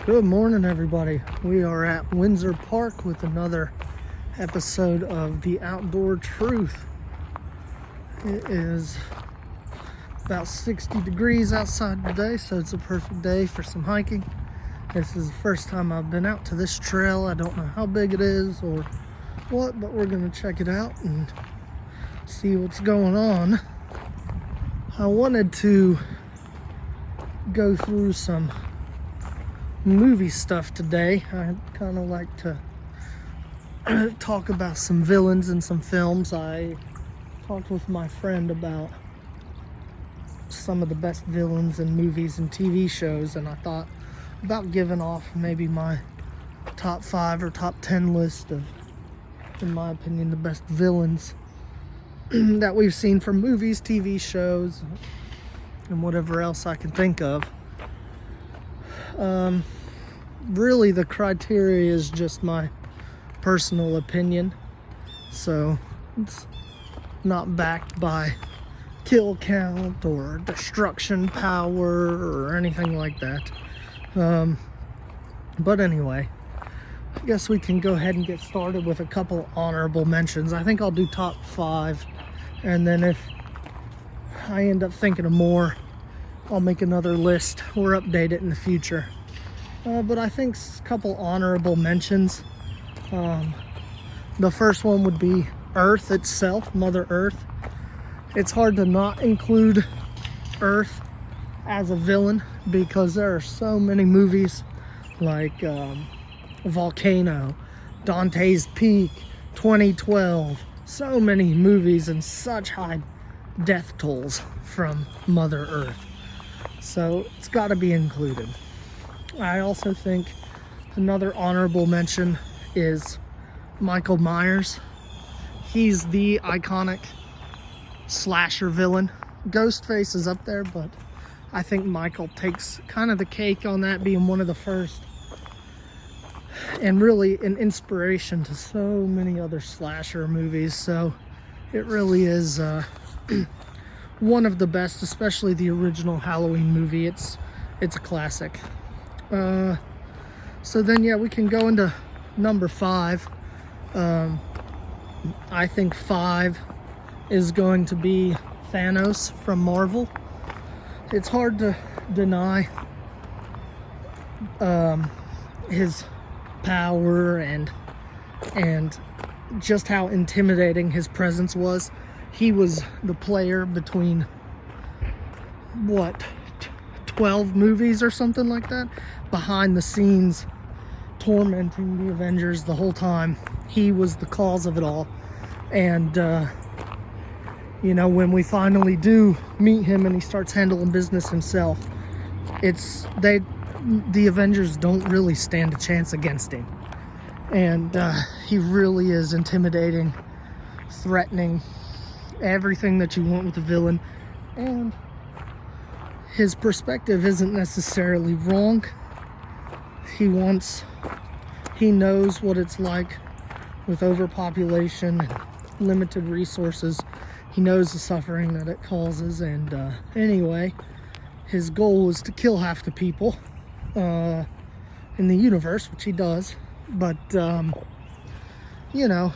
Good morning, everybody. We are at Windsor Park with another episode of The Outdoor Truth. It is about 60 degrees outside today, so it's a perfect day for some hiking. This is the first time I've been out to this trail. I don't know how big it is or what, but we're going to check it out and see what's going on. I wanted to go through some movie stuff today. I kind of like to talk about some villains in some films. I talked with my friend about some of the best villains in movies and TV shows, and I thought about giving off maybe my top 5 or top 10 list of, in my opinion, the best villains that we've seen from movies, TV shows, and whatever else I can think of. Really, the criteria is just my personal opinion, so it's not backed by kill count or destruction power or anything like that. But anyway, I guess we can go ahead and get started with a couple honorable mentions. I think I'll do top 5, and then if I end up thinking of more, I'll make another list or update it in the future. But I think a couple honorable mentions. The first one would be Earth itself, Mother Earth. It's hard to not include Earth as a villain because there are so many movies like Volcano, Dante's Peak, 2012. So many movies and such high death tolls from Mother Earth. So it's got to be included. I also think another honorable mention is Michael Myers. He's the iconic slasher villain. Ghostface is up there, but I think Michael takes kind of the cake on that, being one of the first. And really an inspiration to so many other slasher movies. So it really is one of the best, especially the original Halloween movie. It's a classic. So then, yeah, we can go into number 5. I think 5 is going to be Thanos from Marvel. It's hard to deny his power and just how intimidating his presence was. He was the player between, what, 12 movies or something like that, behind the scenes, tormenting the Avengers the whole time. He was the cause of it all. And you know, when we finally do meet him and he starts handling business himself, the Avengers don't really stand a chance against him. And he really is intimidating, threatening, everything that you want with a villain. And his perspective isn't necessarily wrong. He knows what it's like with overpopulation and limited resources. He knows the suffering that it causes, and anyway, his goal is to kill half the people in the universe, which he does. But you know,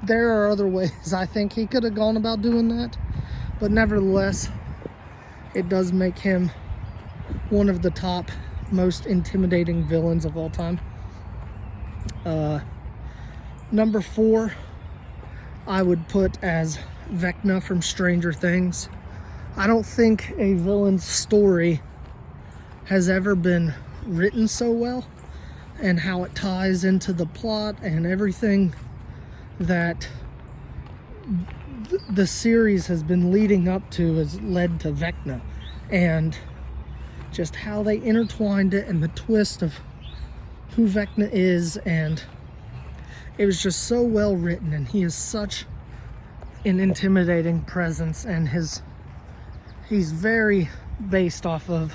there are other ways I think he could have gone about doing that, but nevertheless, it does make him one of the top most intimidating villains of all time. Number 4, I would put as Vecna from Stranger Things. I don't think a villain's story has ever been written so well, and how it ties into the plot and everything that the series has been leading up to has led to Vecna, and just how they intertwined it and the twist of who Vecna is, and it was just so well written, and he is such an intimidating presence, and he's very based off of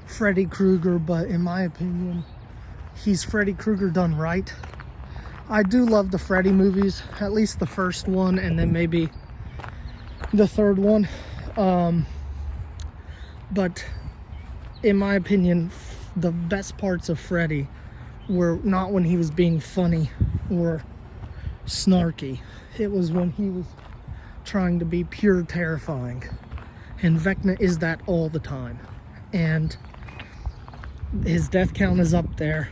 Freddy Krueger, but in my opinion, he's Freddy Krueger done right. I do love the Freddy movies, at least the first one, and then maybe the third one. But in my opinion, the best parts of Freddy were not when he was being funny or snarky. It was when he was trying to be pure terrifying. And Vecna is that all the time. And his death count is up there.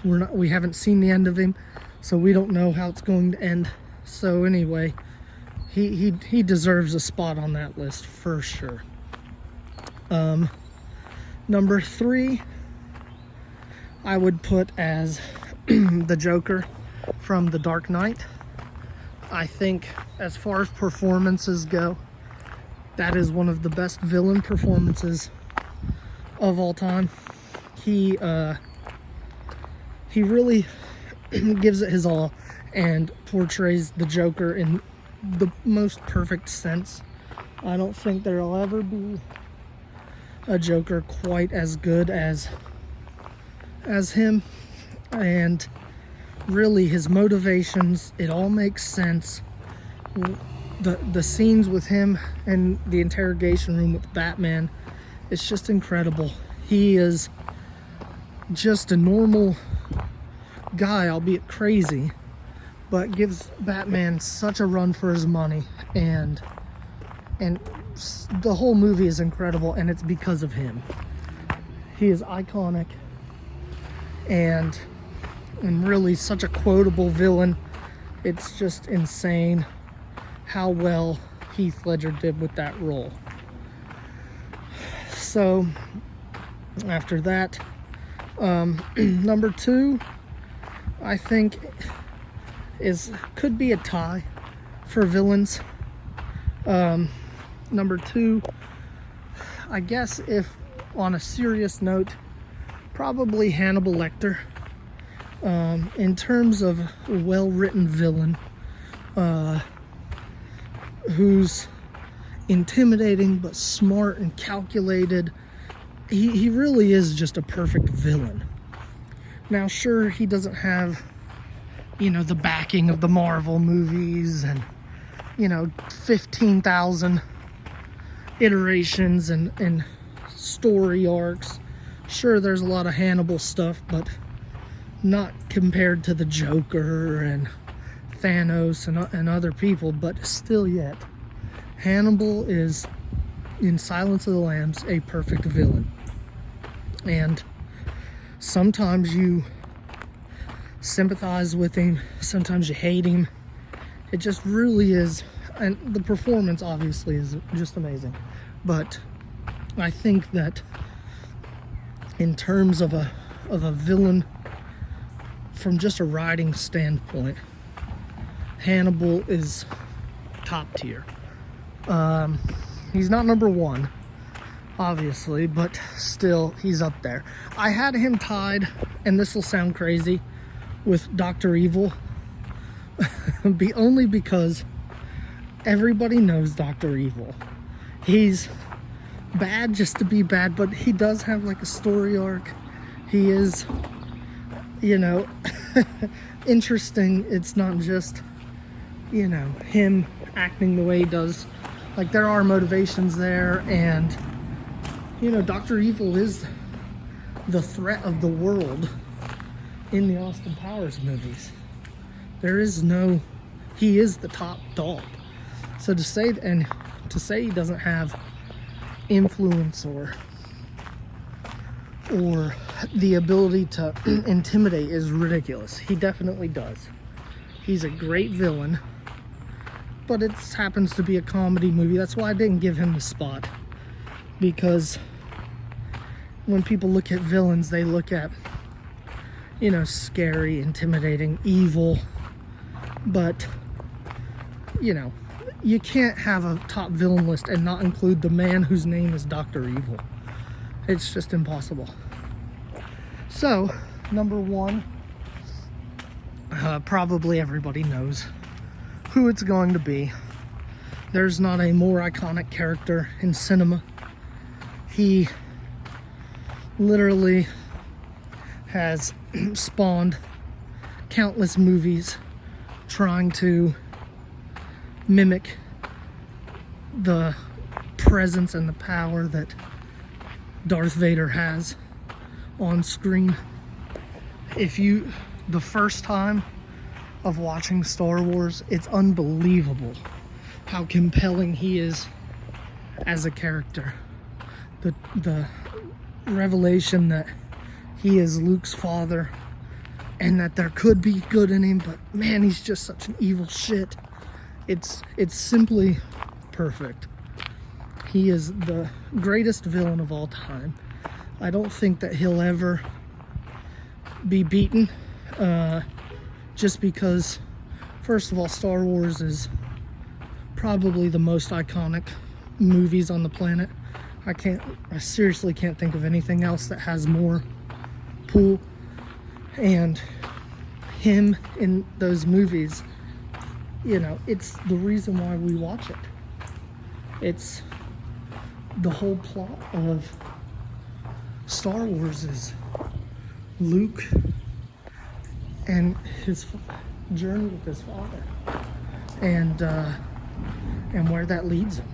We haven't seen the end of him, so we don't know how it's going to end. So anyway, he deserves a spot on that list for sure. Number 3, I would put as the Joker from The Dark Knight. I think as far as performances go, that is one of the best villain performances of all time. He really gives it his all and portrays the Joker in the most perfect sense. I don't think there'll ever be a Joker quite as good as him, and really his motivations, it all makes sense. The scenes with him and the interrogation room with Batman, it's just incredible. He is just a normal guy, albeit crazy, but gives Batman such a run for his money, and the whole movie is incredible, and it's because of him. He is iconic and really such a quotable villain. It's just insane how well Heath Ledger did with that role. So after that, number 2, I think could be a tie for villains. Number 2, I guess, if on a serious note, probably Hannibal Lecter. In terms of a well-written villain, who's intimidating but smart and calculated, he really is just a perfect villain. Now, sure, he doesn't have, the backing of the Marvel movies and, 15,000 iterations and story arcs. Sure, there's a lot of Hannibal stuff, but not compared to the Joker and Thanos and other people, but still yet, Hannibal is, in Silence of the Lambs, a perfect villain. And sometimes you sympathize with him, sometimes you hate him. It just really is, and the performance obviously is just amazing. But I think that in terms of a villain, from just a writing standpoint, Hannibal is top tier. He's not number 1, obviously, but still, he's up there. I had him tied, and this will sound crazy, with Dr. Evil, only because everybody knows Dr. Evil. He's bad just to be bad, but he does have like a story arc. He is, interesting. It's not just, him acting the way he does. Like, there are motivations there, and, Dr. Evil is the threat of the world in the Austin Powers movies. He is the top dog. So to say he doesn't have influence or the ability to intimidate is ridiculous. He definitely does. He's a great villain, but it happens to be a comedy movie. That's why I didn't give him the spot, because when people look at villains, they look at, scary, intimidating, evil, but, you can't have a top villain list and not include the man whose name is Dr. Evil. It's just impossible. So, number 1, probably everybody knows who it's going to be. There's not a more iconic character in cinema. He literally has spawned countless movies trying to mimic the presence and the power that Darth Vader has on screen. The first time of watching Star Wars, it's unbelievable how compelling he is as a character. The revelation that he is Luke's father and that there could be good in him, but man, he's just such an evil shit. It's simply perfect. He is the greatest villain of all time. I don't think that he'll ever be beaten, just because, first of all, Star Wars is probably the most iconic movies on the planet. I seriously can't think of anything else that has more pull. And him in those movies, you know, it's the reason why we watch it. It's the whole plot of Star Wars is Luke and his journey with his father, and where that leads him,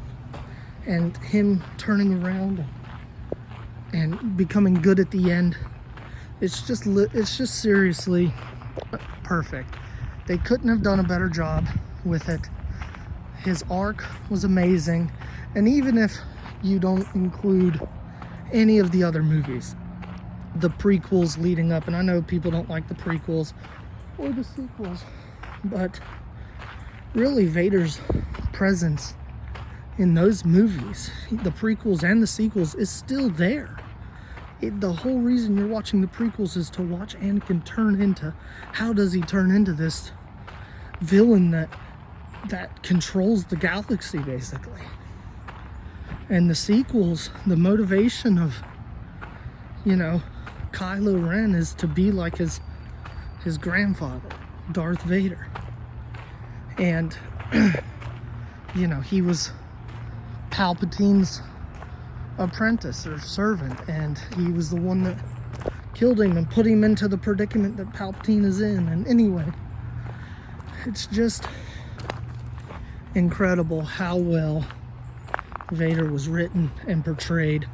and him turning around and becoming good at the end. It's just seriously perfect. They couldn't have done a better job with it. His arc was amazing, and even if you don't include any of the other movies, the prequels leading up, and I know people don't like the prequels or the sequels, but really Vader's presence in those movies, the prequels and the sequels, is still there. The whole reason you're watching the prequels is to watch Anakin turn into, how does he turn into this villain that controls the galaxy, basically. And the sequels, the motivation of, you know, Kylo Ren is to be like his grandfather, Darth Vader. And, you know, he was Palpatine's apprentice or servant, and he was the one that killed him and put him into the predicament that Palpatine is in. And anyway, it's just incredible how well Vader was written and portrayed,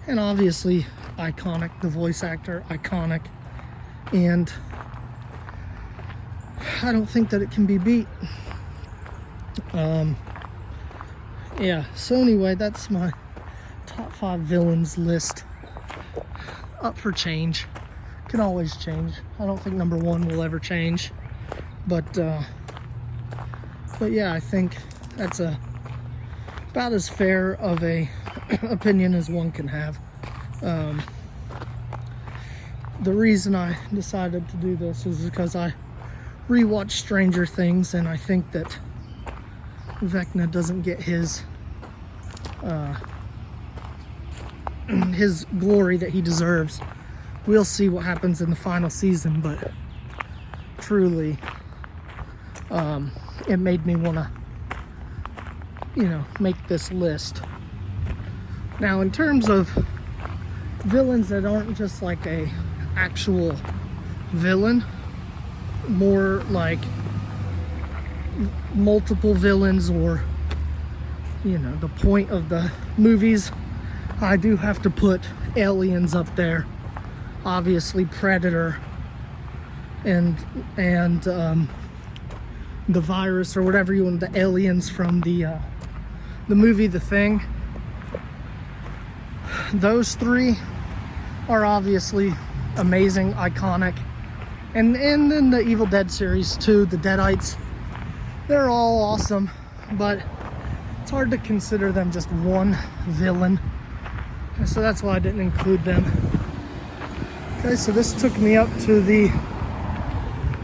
and obviously iconic, the voice actor, iconic, and I don't think that it can be beat. Yeah, so anyway, that's my top 5 villains list. Up for change. Can always change. I don't think number 1 will ever change, but yeah, I think that's about as fair of a opinion as one can have. The reason I decided to do this is because I rewatched Stranger Things, and I think that Vecna doesn't get his glory that he deserves. We'll see what happens in the final season, but truly, it made me want to, you know, make this list. Now, in terms of villains that aren't just like a actual villain, more like multiple villains, or, you know, the point of the movies, I do have to put aliens up there. Obviously Predator and the virus, or whatever you want, the aliens from the movie The Thing. Those 3 are obviously amazing, iconic. And then the Evil Dead series too, the Deadites, they're all awesome, but it's hard to consider them just one villain. And so that's why I didn't include them. Okay, so this took me up to the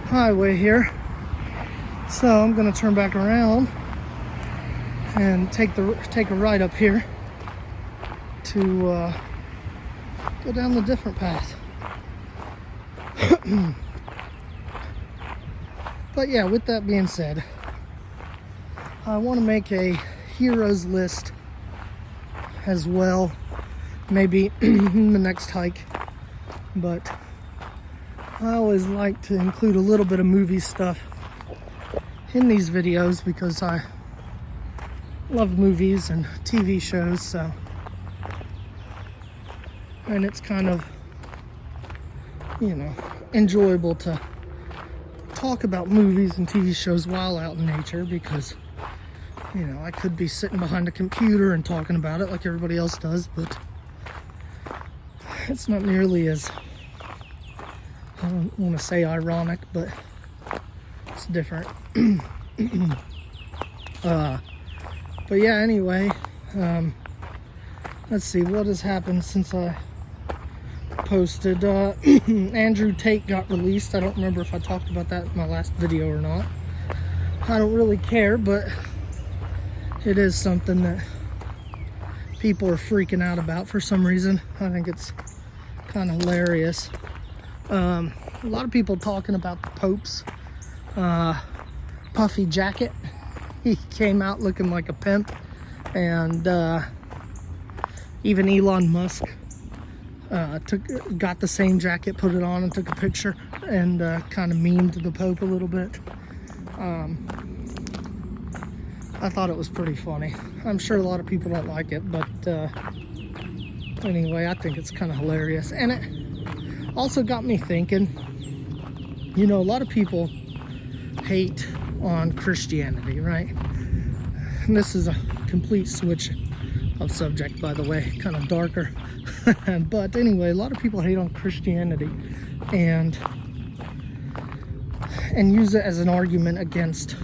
highway here. So I'm gonna turn back around and take a ride up here to go down the different path. But yeah, with that being said, I want to make a heroes list as well, maybe in the next hike, but I always like to include a little bit of movie stuff in these videos because I love movies and TV shows. So and it's kind of, you know, enjoyable to talk about movies and TV shows while out in nature, because, you know, I could be sitting behind a computer and talking about it like everybody else does, but it's not nearly as, I don't want to say ironic, but it's different. But yeah, anyway, let's see what has happened since I posted. Andrew Tate got released. I don't remember if I talked about that in my last video or not. I don't really care, but it is something that people are freaking out about for some reason. I think it's kind of hilarious. A lot of people talking about the Pope's puffy jacket. He came out looking like a pimp, and even Elon Musk got the same jacket, put it on, and took a picture, and kind of memed the Pope a little bit. I thought it was pretty funny. I'm sure a lot of people don't like it, but anyway, I think it's kind of hilarious. And it also got me thinking, you know, a lot of people hate on Christianity, right? And this is a complete switch of subject, by the way, kind of darker. But anyway, a lot of people hate on Christianity and use it as an argument against,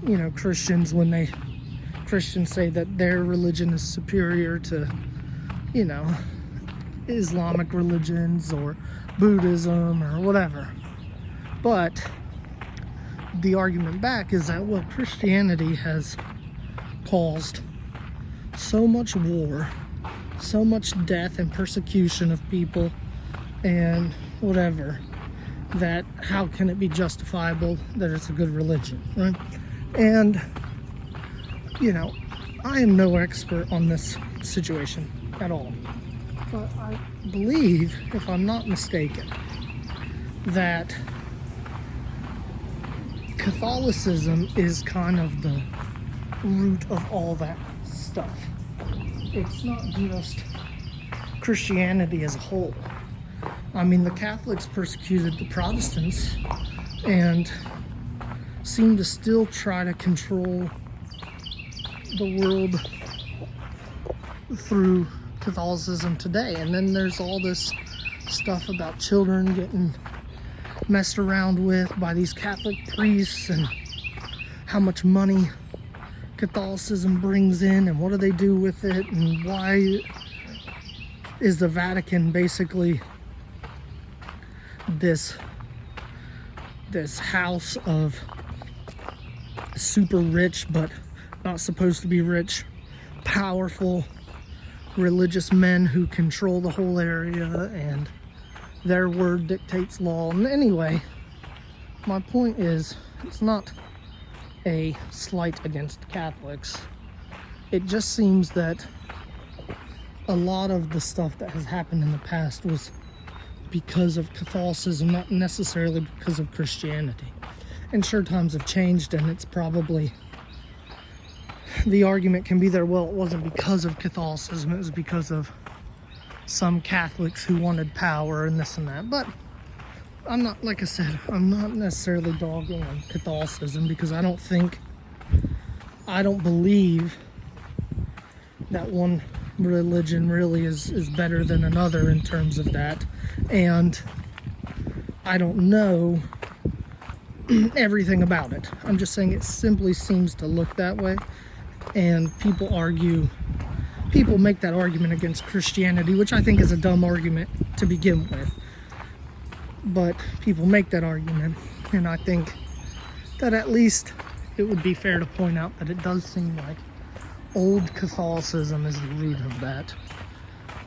you know, Christians when Christians say that their religion is superior to, you know, Islamic religions or Buddhism or whatever. But the argument back is that, well, Christianity has caused so much war, so much death and persecution of people and whatever, that how can it be justifiable that it's a good religion, right? And, you know, I am no expert on this situation at all, but I believe, if I'm not mistaken, that Catholicism is kind of the root of all that stuff. It's not just Christianity as a whole. I mean, the Catholics persecuted the Protestants and seem to still try to control the world through Catholicism today. And then there's all this stuff about children getting messed around with by these Catholic priests, and how much money Catholicism brings in, and what do they do with it, and why is the Vatican basically this house of super rich but not supposed to be rich, powerful religious men who control the whole area, and their word dictates law. And anyway, my point is, it's not a slight against Catholics. It just seems that a lot of the stuff that has happened in the past was because of Catholicism, not necessarily because of Christianity. And sure, times have changed, and it's probably, the argument can be there, well, it wasn't because of Catholicism, it was because of some Catholics who wanted power and this and that. But I'm not, like I said, I'm not necessarily dogging on Catholicism, because I don't believe that one religion really is better than another in terms of that. And I don't know everything about it. I'm just saying it simply seems to look that way. And people make that argument against Christianity, which I think is a dumb argument to begin with. But people make that argument, and I think that at least it would be fair to point out that it does seem like old Catholicism is the root of that.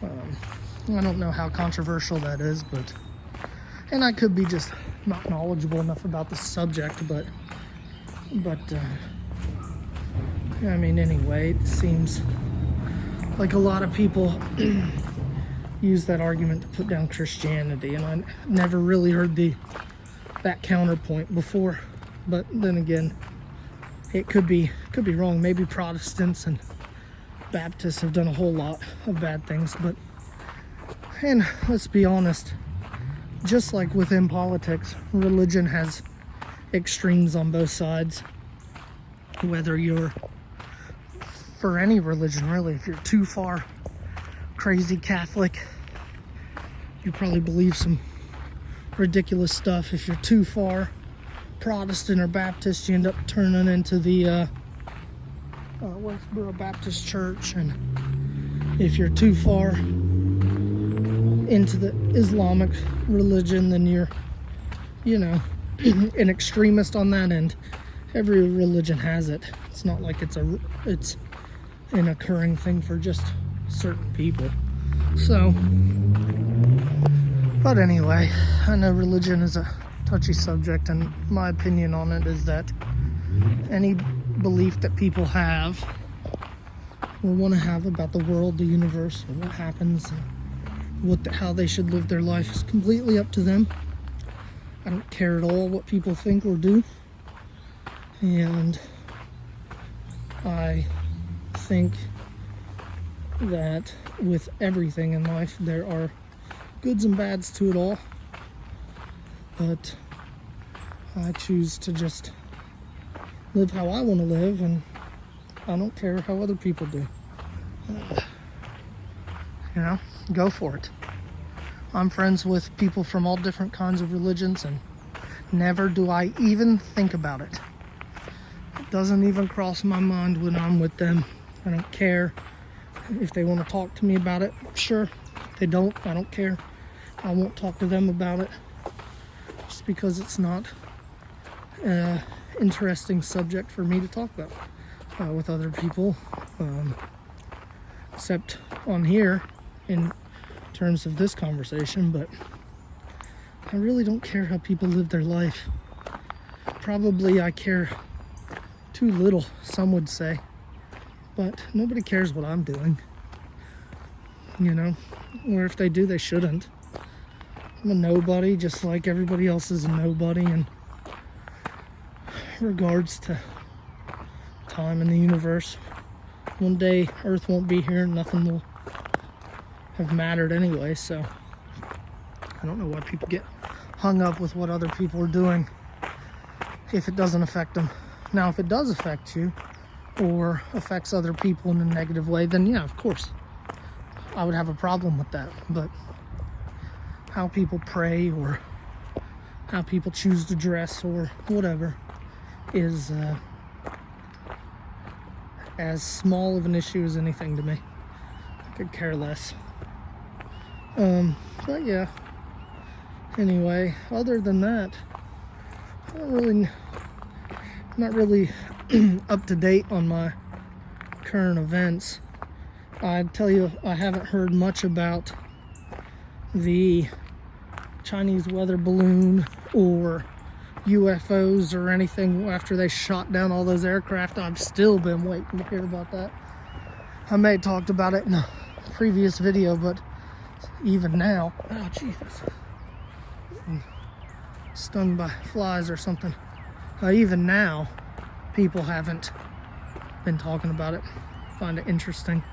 I don't know how controversial that is, but, and I could be just not knowledgeable enough about the subject, but I mean, anyway, it seems like a lot of people use that argument to put down Christianity, and I never really heard that counterpoint before. But then again, it could be wrong. Maybe Protestants and Baptists have done a whole lot of bad things, but And let's be honest, just like within politics, religion has extremes on both sides. Whether you're for any religion, really, if you're too far crazy Catholic, you probably believe some ridiculous stuff. If you're too far Protestant or Baptist, you end up turning into the Westboro Baptist Church. And if you're too far into the Islamic religion, then you're, an extremist on that end. Every religion has it. It's not like it's an occurring thing for just certain people. So, but anyway, I know religion is a touchy subject, and my opinion on it is that any belief that people have or want to have about the world, the universe, or what happens, how they should live their life is completely up to them. I don't care at all what people think or do. And I think that with everything in life, there are goods and bads to it all. But I choose to just live how I want to live, and I don't care how other people do. Go for it. I'm friends with people from all different kinds of religions, and never do I even think about it. It doesn't even cross my mind when I'm with them. I don't care. If they want to talk to me about it, sure. If they don't, I don't care. I won't talk to them about it, just because it's not an interesting subject for me to talk about with other people, except on here in terms of this conversation. But I really don't care how people live their life. Probably I care too little, some would say, but nobody cares what I'm doing, or if they do, they shouldn't. I'm a nobody, just like everybody else is a nobody in regards to time in the universe. One day Earth won't be here, nothing will have mattered anyway, so I don't know why people get hung up with what other people are doing if it doesn't affect them. Now, if it does affect you or affects other people in a negative way, then yeah, of course, I would have a problem with that. But how people pray or how people choose to dress or whatever is as small of an issue as anything to me. I could care less. But yeah, anyway, other than that, I'm not really up to date on my current events. I'd tell you, I haven't heard much about the Chinese weather balloon or UFOs or anything after they shot down all those aircraft. I've still been waiting to hear about that. I may have talked about it in a previous video, but even now, oh Jesus, I'm stung by flies or something. Even now, people haven't been talking about it. I find it interesting,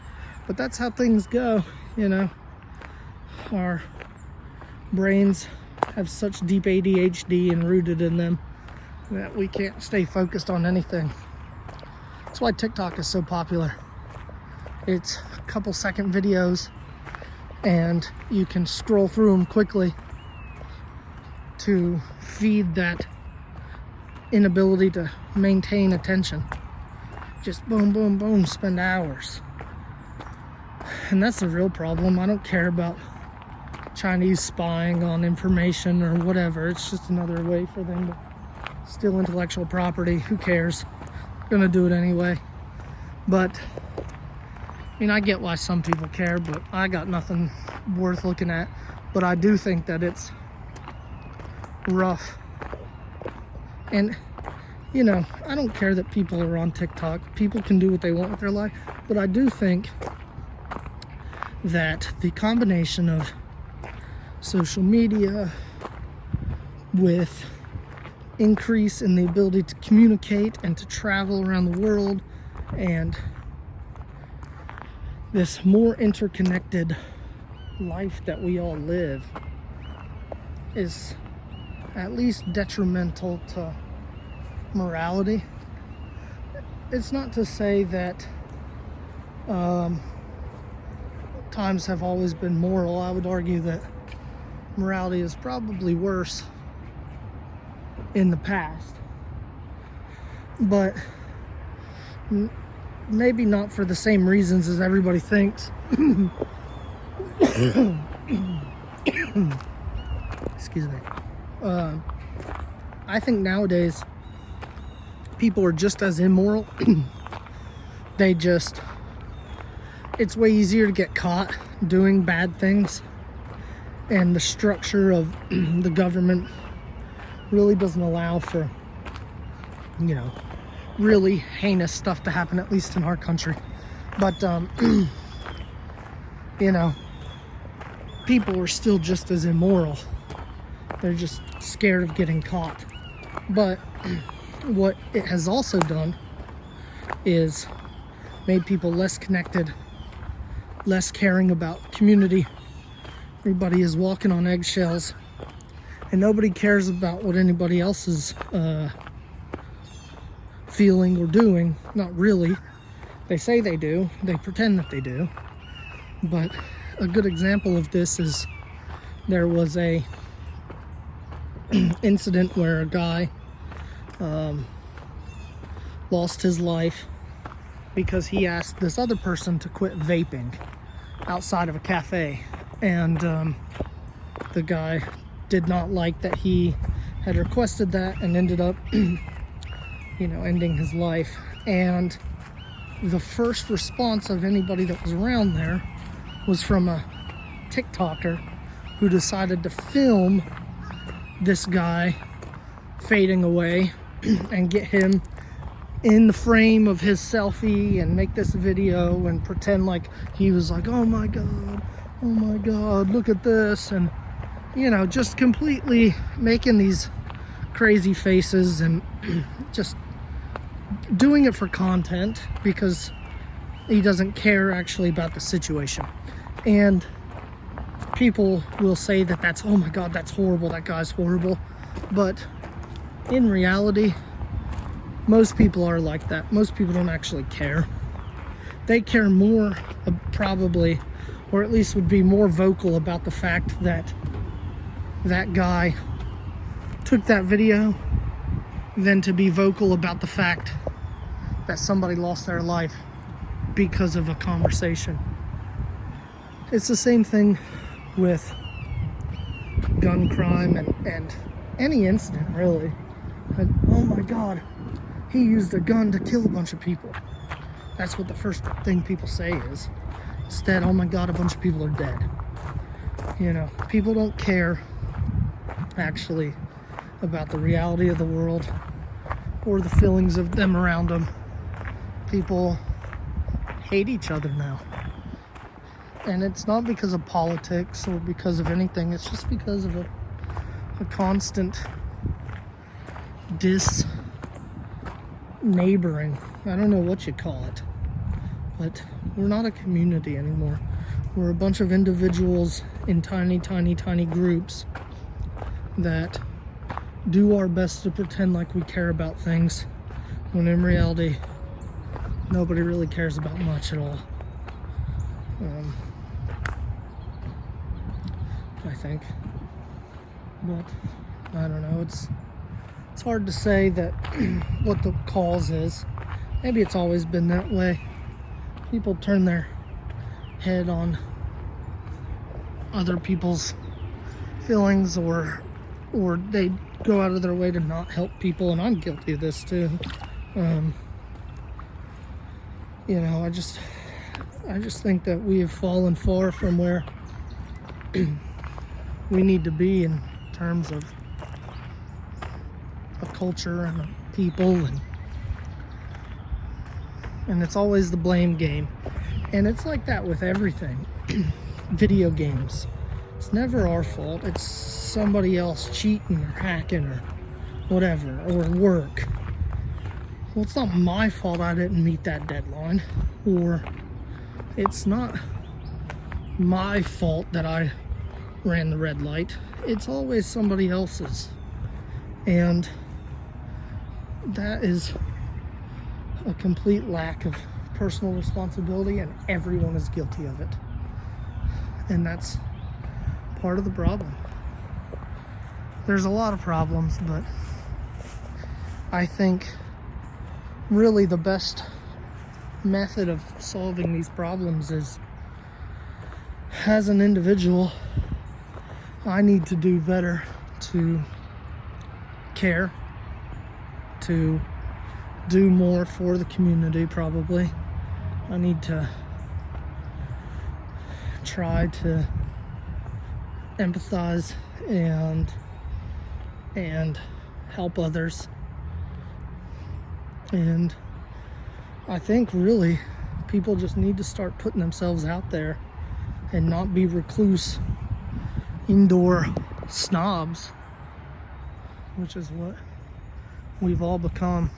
but that's how things go. Our brains have such deep ADHD and rooted in them that we can't stay focused on anything. That's why TikTok is so popular. It's a couple second videos, and you can scroll through them quickly to feed that inability to maintain attention. Just boom, boom, boom, spend hours. And that's the real problem. I don't care about Chinese spying on information or whatever. It's just another way for them to steal intellectual property. Who cares? They're gonna do it anyway. But I get why some people care, but I got nothing worth looking at. But I do think that it's rough. And I don't care that people are on TikTok. People can do what they want with their life. But I do think that the combination of social media with increase in the ability to communicate and to travel around the world, and this more interconnected life that we all live is at least detrimental to morality. It's not to say that times have always been moral. I would argue that morality is probably worse in the past, but maybe not for the same reasons as everybody thinks. Excuse me. I think nowadays people are just as immoral. It's way easier to get caught doing bad things, and the structure of the government really doesn't allow for, really heinous stuff to happen, at least in our country. But people are still just as immoral. They're just scared of getting caught. But what it has also done is made people less connected, less caring about community. Everybody is walking on eggshells, and nobody cares about what anybody else is feeling or doing. Not really. They say they do. They pretend that they do. But a good example of this is there was a incident where a guy lost his life because he asked this other person to quit vaping outside of a cafe, and the guy did not like that he had requested that and ended up ending his life. And the first response of anybody that was around there was from a TikToker who decided to film this guy fading away and get him in the frame of his selfie and make this video and pretend like he was like, oh my god, look at this, and just completely making these crazy faces and just doing it for content because he doesn't care actually about the situation. And people will say that that's, oh my god, that's horrible, that guy's horrible. But in reality, most people are like that. Most people don't actually care. They care more, probably, or at least would be more vocal about the fact that that guy took that video than to be vocal about the fact that somebody lost their life because of a conversation. It's the same thing with gun crime and any incident, really. Like, oh my god, he used a gun to kill a bunch of people. That's what the first thing people say is. Instead, oh my god, a bunch of people are dead. People don't care actually about the reality of the world or the feelings of them around them. People hate each other now. And it's not because of politics or because of anything. It's just because of a constant neighboring. I don't know what you call it. But we're not a community anymore. We're a bunch of individuals in tiny, tiny, tiny groups that do our best to pretend like we care about things, when in reality, nobody really cares about much at all. I think. But I don't know. It's hard to say that what the cause is. Maybe it's always been that way. People turn their head on other people's feelings, or they go out of their way to not help people, and I'm guilty of this too. I just think that we have fallen far from where we need to be in terms of a culture and a people, and it's always the blame game. And it's like that with everything. Video games, it's never our fault. It's somebody else cheating or hacking or whatever, or work. Well, it's not my fault I didn't meet that deadline, or it's not my fault that I ran the red light. It's always somebody else's. And that is a complete lack of personal responsibility, and everyone is guilty of it. And that's part of the problem. There's a lot of problems, but I think really the best method of solving these problems is, as an individual, I need to do better to care, to do more for the community. Probably I need to try to empathize and help others. And I think really people just need to start putting themselves out there and not be recluse, indoor snobs, which is what we've all become.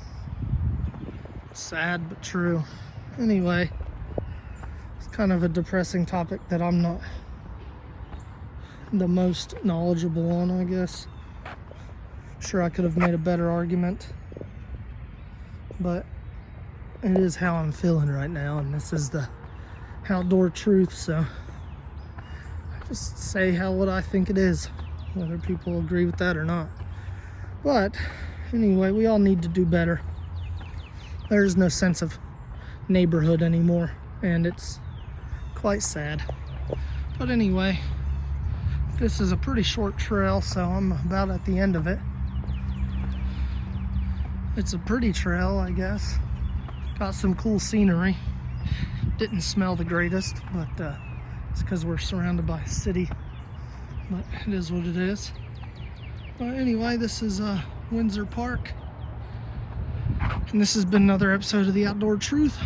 Sad but true. Anyway, it's kind of a depressing topic that I'm not the most knowledgeable on, I guess. Sure, I could have made a better argument, but it is how I'm feeling right now, and this is the outdoor truth, so I just say what I think it is, whether people agree with that or not. But anyway, we all need to do better. There's no sense of neighborhood anymore, and it's quite sad. But anyway, this is a pretty short trail, so I'm about at the end of it. It's a pretty trail, I guess. Got some cool scenery. Didn't smell the greatest, but it's because we're surrounded by a city. But it is what it is. But anyway, this is Windsor Park. And this has been another episode of The Outdoor Truth.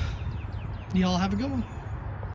Y'all have a good one.